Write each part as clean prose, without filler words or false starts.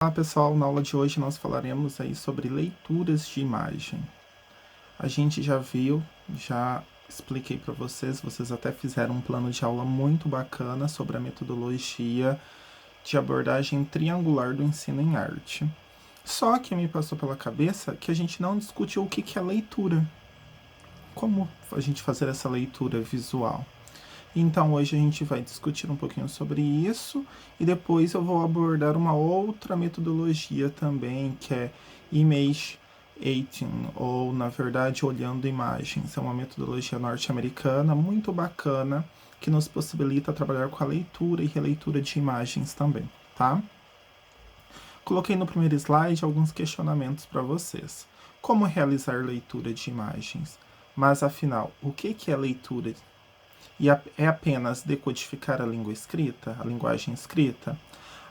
Olá pessoal, na aula de hoje nós falaremos aí sobre leituras de imagem. A gente já viu, já expliquei para vocês até fizeram um plano de aula muito bacana sobre a metodologia de abordagem triangular do ensino em arte. Só que me passou pela cabeça que a gente não discutiu o que é leitura. Como a gente fazer essa leitura visual? Então hoje a gente vai discutir um pouquinho sobre isso e depois eu vou abordar uma outra metodologia também, que é Image Eighting, ou na verdade Olhando Imagens. É uma metodologia norte-americana muito bacana que nos possibilita trabalhar com a leitura e releitura de imagens também, tá? Coloquei no primeiro slide alguns questionamentos para vocês. Como realizar leitura de imagens? Mas afinal, o que é leitura e é apenas decodificar a língua escrita, a linguagem escrita?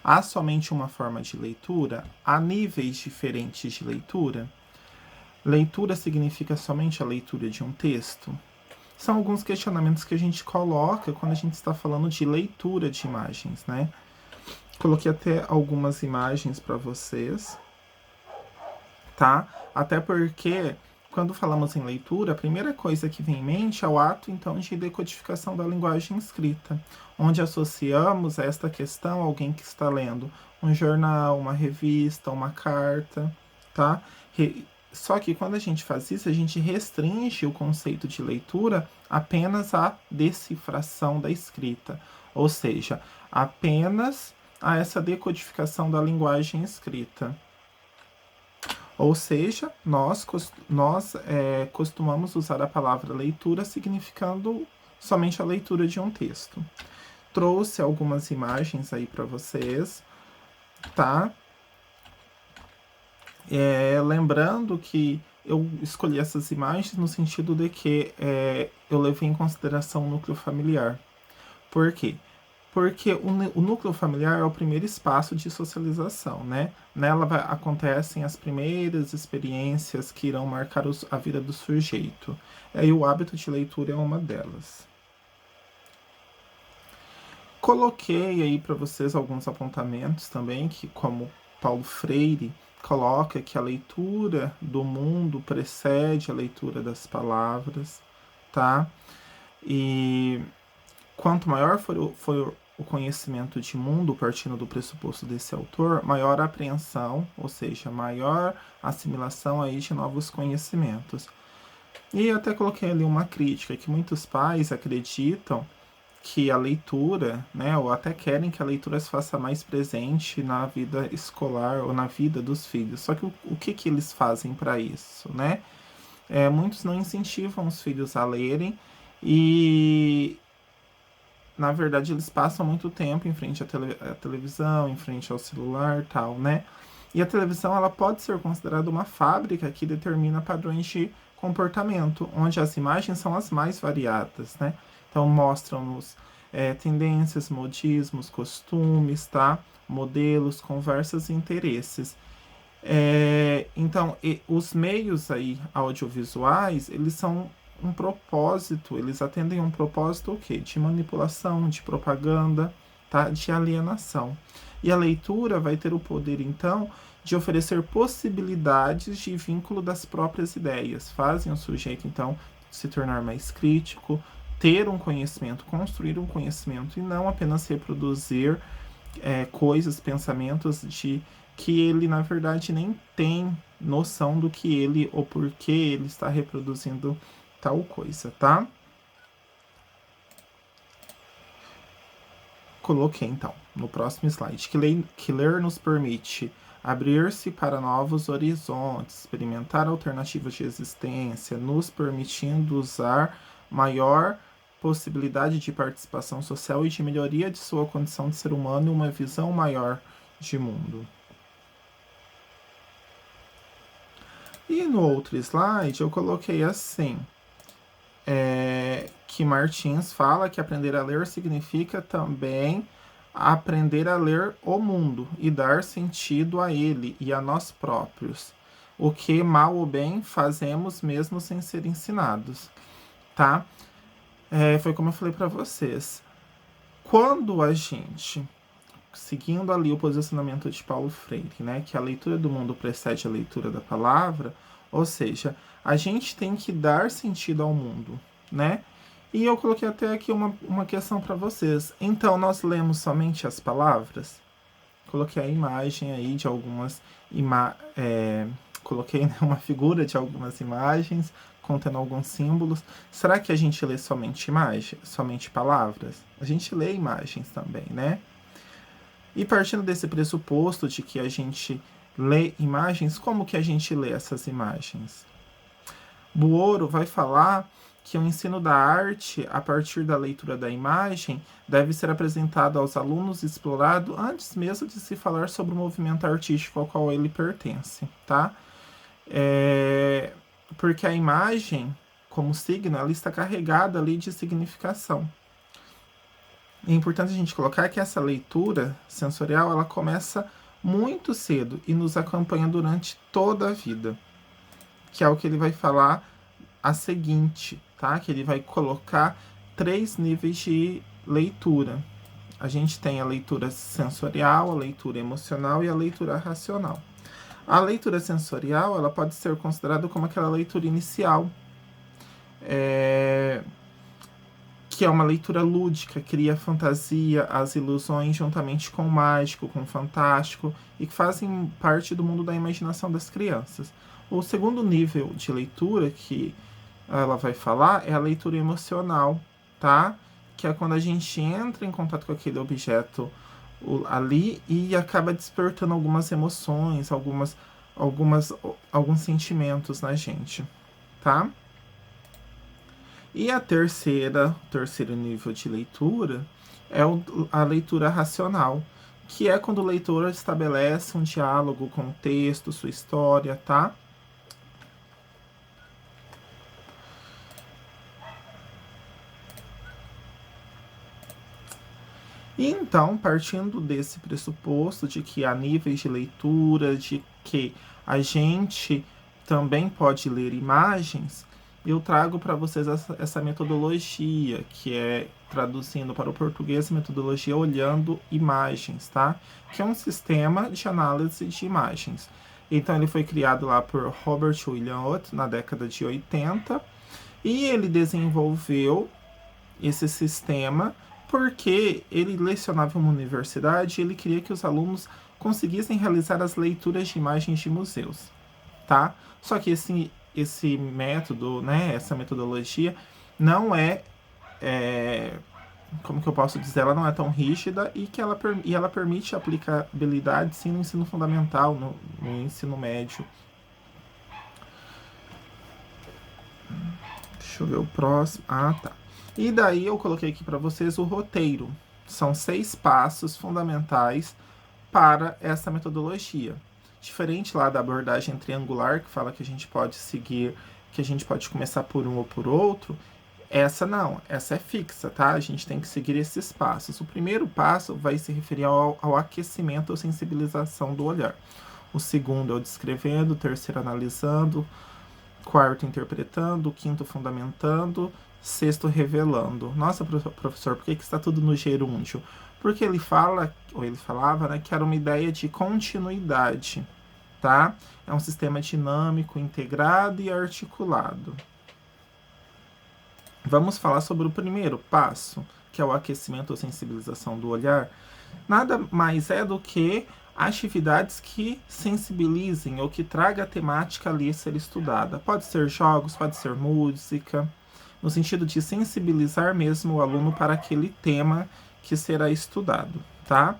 Há somente uma forma de leitura? Há níveis diferentes de leitura? Leitura significa somente a leitura de um texto? São alguns questionamentos que a gente coloca quando a gente está falando de leitura de imagens, né? Coloquei até algumas imagens para vocês, tá? Até porque quando falamos em leitura, a primeira coisa que vem em mente é o ato, então, de decodificação da linguagem escrita, onde associamos a esta questão alguém que está lendo um jornal, uma revista, uma carta, tá? Só que quando a gente faz isso, a gente restringe o conceito de leitura apenas à decifração da escrita, ou seja, apenas a essa decodificação da linguagem escrita. Ou seja, nós costumamos usar a palavra leitura significando somente a leitura de um texto. Trouxe algumas imagens aí para vocês, tá? Lembrando que eu escolhi essas imagens no sentido de que eu levei em consideração o núcleo familiar. Por quê? Porque o núcleo familiar é o primeiro espaço de socialização, né? Nela acontecem as primeiras experiências que irão marcar a vida do sujeito. E o hábito de leitura é uma delas. Coloquei aí para vocês alguns apontamentos também, que como Paulo Freire coloca que a leitura do mundo precede a leitura das palavras, tá? E quanto maior for o conhecimento de mundo, partindo do pressuposto desse autor, maior a apreensão, ou seja, maior assimilação aí de novos conhecimentos. E até coloquei ali uma crítica, que muitos pais acreditam que a leitura, né, ou até querem que a leitura se faça mais presente na vida escolar ou na vida dos filhos. Só que o que eles fazem para isso, né? Muitos não incentivam os filhos a lerem e na verdade eles passam muito tempo em frente à televisão, em frente ao celular, tal, né? E a televisão ela pode ser considerada uma fábrica que determina padrões de comportamento, onde as imagens são as mais variadas, né? Então mostram-nos tendências, modismos, costumes, tá? Modelos, conversas e interesses. Então, os meios aí audiovisuais, eles são um propósito, eles atendem a um propósito o quê? De manipulação, de propaganda, tá? De alienação. E a leitura vai ter o poder, então, de oferecer possibilidades de vínculo das próprias ideias. Fazem o sujeito, então, se tornar mais crítico, ter um conhecimento, construir um conhecimento e não apenas reproduzir coisas, pensamentos de que ele na verdade nem tem noção do que ele ou porquê ele está reproduzindo tal coisa, tá? Coloquei então no próximo slide que ler nos permite abrir-se para novos horizontes, experimentar alternativas de existência, nos permitindo usar maior possibilidade de participação social e de melhoria de sua condição de ser humano e uma visão maior de mundo. E no outro slide eu coloquei assim, que Martins fala que aprender a ler significa também aprender a ler o mundo e dar sentido a ele e a nós próprios. O que, mal ou bem, fazemos mesmo sem ser ensinados, tá? Foi como eu falei para vocês. Quando a gente seguindo ali o posicionamento de Paulo Freire, né, que a leitura do mundo precede a leitura da palavra, ou seja, a gente tem que dar sentido ao mundo, né? E eu coloquei até aqui uma questão para vocês. Então, nós lemos somente as palavras? Coloquei a imagem aí de algumas coloquei, né, uma figura de algumas imagens contendo alguns símbolos. Será que a gente lê somente imagem, somente palavras? A gente lê imagens também, né? E partindo desse pressuposto de que a gente lê imagens, como que a gente lê essas imagens? Buoro vai falar que o ensino da arte, a partir da leitura da imagem, deve ser apresentado aos alunos e explorado antes mesmo de se falar sobre o movimento artístico ao qual ele pertence, tá? Porque a imagem, como signo, ela está carregada ali de significação. É importante a gente colocar que essa leitura sensorial, ela começa muito cedo e nos acompanha durante toda a vida, que é o que ele vai falar a seguinte, tá? Que ele vai colocar 3 níveis de leitura. A gente tem a leitura sensorial, a leitura emocional e a leitura racional. A leitura sensorial, ela pode ser considerada como aquela leitura inicial, que é uma leitura lúdica, cria a fantasia, as ilusões juntamente com o mágico, com o fantástico, e que fazem parte do mundo da imaginação das crianças. O segundo nível de leitura que ela vai falar é a leitura emocional, tá? Que é quando a gente entra em contato com aquele objeto ali e acaba despertando algumas emoções, alguns sentimentos na gente, tá? E o terceiro nível de leitura é a leitura racional, que é quando o leitor estabelece um diálogo com o texto, sua história, tá? E então, partindo desse pressuposto de que há níveis de leitura, de que a gente também pode ler imagens, eu trago para vocês essa metodologia, que é, traduzindo para o português, metodologia olhando imagens, tá? Que é um sistema de análise de imagens. Então, ele foi criado lá por Robert William Ott na década de 80, e ele desenvolveu esse sistema porque ele lecionava em uma universidade e ele queria que os alunos conseguissem realizar as leituras de imagens de museus, tá? Só que esse método, né, essa metodologia não como que eu posso dizer, ela não é tão rígida e que ela permite aplicabilidade sim no ensino fundamental, no ensino médio. Deixa eu ver o próximo. Ah, tá. E daí eu coloquei aqui para vocês o roteiro. São 6 passos fundamentais para essa metodologia. Diferente lá da abordagem triangular, que fala que a gente pode seguir, que a gente pode começar por um ou por outro, essa não, essa é fixa, tá? A gente tem que seguir esses passos. O primeiro passo vai se referir ao aquecimento ou sensibilização do olhar. O segundo é o descrevendo, o terceiro analisando, quarto interpretando, quinto fundamentando, sexto revelando. Nossa, professor, por que está tudo no gerúndio? Porque ele falava, né, que era uma ideia de continuidade, tá? É um sistema dinâmico, integrado e articulado. Vamos falar sobre o primeiro passo, que é o aquecimento ou sensibilização do olhar. Nada mais é do que atividades que sensibilizem ou que traga a temática ali a ser estudada. Pode ser jogos, pode ser música, no sentido de sensibilizar mesmo o aluno para aquele tema que será estudado, tá?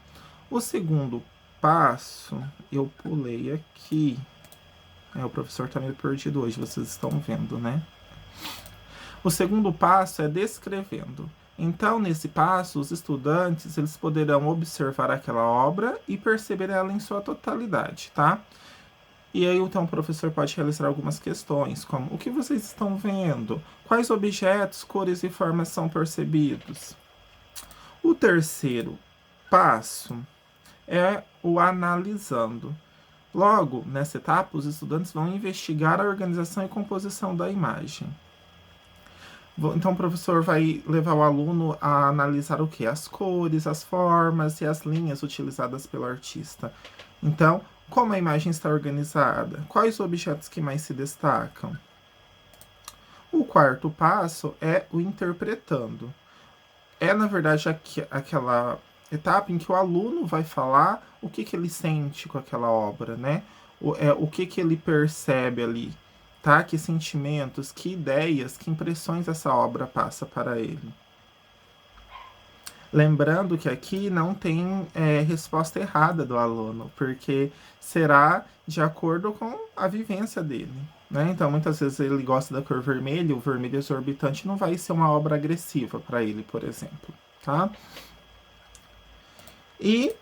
O segundo passo, eu pulei aqui. O professor está meio perdido hoje, vocês estão vendo, né? O segundo passo é descrevendo. Então, nesse passo, os estudantes eles poderão observar aquela obra e perceber ela em sua totalidade, tá? E aí, então, o professor pode realizar algumas questões, como: o que vocês estão vendo? Quais objetos, cores e formas são percebidos? O terceiro passo é o analisando. Logo, nessa etapa, os estudantes vão investigar a organização e composição da imagem. Então, o professor vai levar o aluno a analisar o quê? As cores, as formas e as linhas utilizadas pelo artista. Então, como a imagem está organizada? Quais objetos que mais se destacam? O quarto passo é o interpretando. É, na verdade, aquela etapa em que o aluno vai falar o que ele sente com aquela obra, né? O que ele percebe ali, tá? Que sentimentos, que ideias, que impressões essa obra passa para ele. Lembrando que aqui não tem resposta errada do aluno, porque será de acordo com a vivência dele. Né? Então, muitas vezes ele gosta da cor vermelha, o vermelho exorbitante não vai ser uma obra agressiva para ele, por exemplo. Tá? E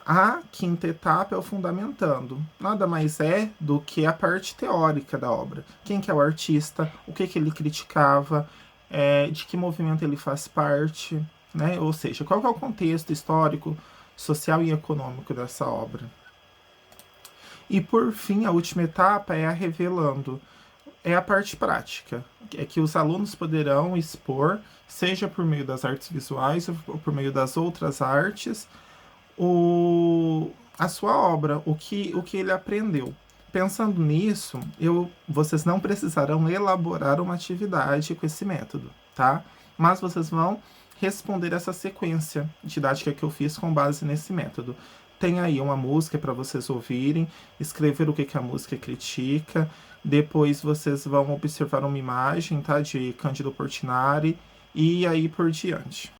a quinta etapa é o fundamentando. Nada mais é do que a parte teórica da obra. Quem que é o artista, o que ele criticava, de que movimento ele faz parte, né? Ou seja, qual é o contexto histórico, social e econômico dessa obra. E por fim, a última etapa é a revelando. É a parte prática, é que os alunos poderão expor, seja por meio das artes visuais ou por meio das outras artes, a sua obra, o que ele aprendeu. Pensando nisso, vocês não precisarão elaborar uma atividade com esse método, tá? Mas vocês vão responder essa sequência didática que eu fiz com base nesse método. Tem aí uma música para vocês ouvirem, escrever o que a música critica, depois vocês vão observar uma imagem, tá, de Cândido Portinari, e aí por diante.